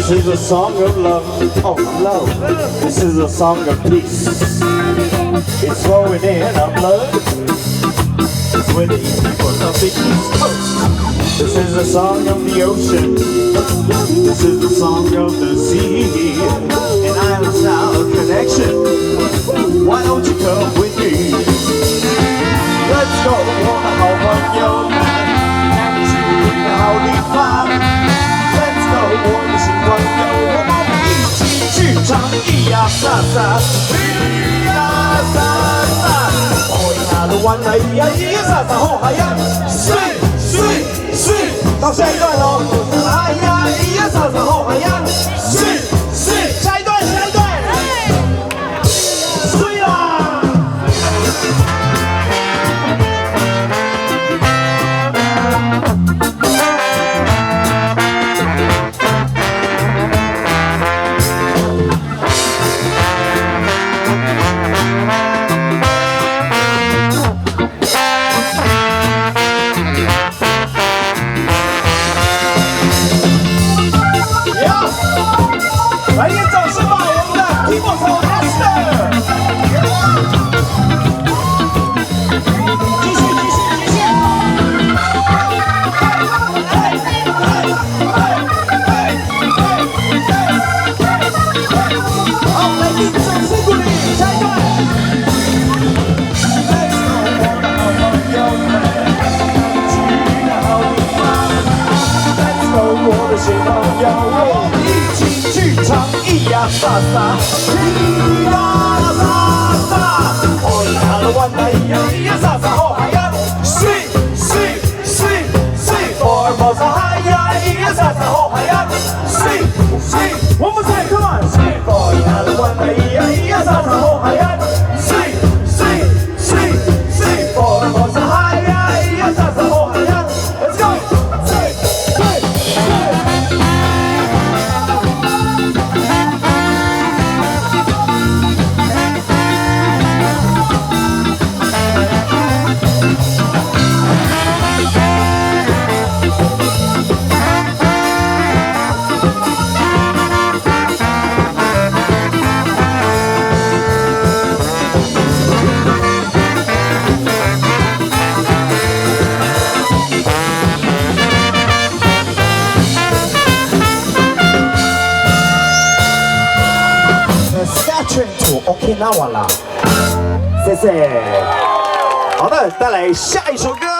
This is a song of love, oh love. This is a song of peace. It's flowing in our blood. It's with the people of the East Coast. This is a song of the ocean. This is the song of the sea. And island style connection. Why don't you come with me? Let's go on a home your mind. And to the holy fire. Let's go on the星光游，我们一起去唱咿呀沙沙，咿呀沙沙。哦呀的湾啊，咿呀咿呀沙沙，好嗨呀！睡睡睡，到下一段喽！哎呀咿呀沙沙，好嗨呀！睡睡，下一段下一段，睡啦！来点掌声吧，我们的 keyboard手 Esther。继续继续继续。好，来点掌声鼓励，下一段。Let's go， 我的新朋友，我们一起去唱咿呀沙沙，咿呀沙沙，哦呀的湾啊，咿呀咿呀沙沙，好嗨呀！睡睡睡睡，佛尔摩沙嗨呀，咿呀沙沙，好嗨呀！睡睡，我们再 come on， 睡，哦呀的湾啊，咿呀咿呀沙沙，好嗨呀！睡睡睡睡，佛尔摩沙嗨呀，咿呀沙沙，好嗨呀 ！Let's go， 睡睡睡。Okinawa 啦，谢谢。好的，带来下一首歌。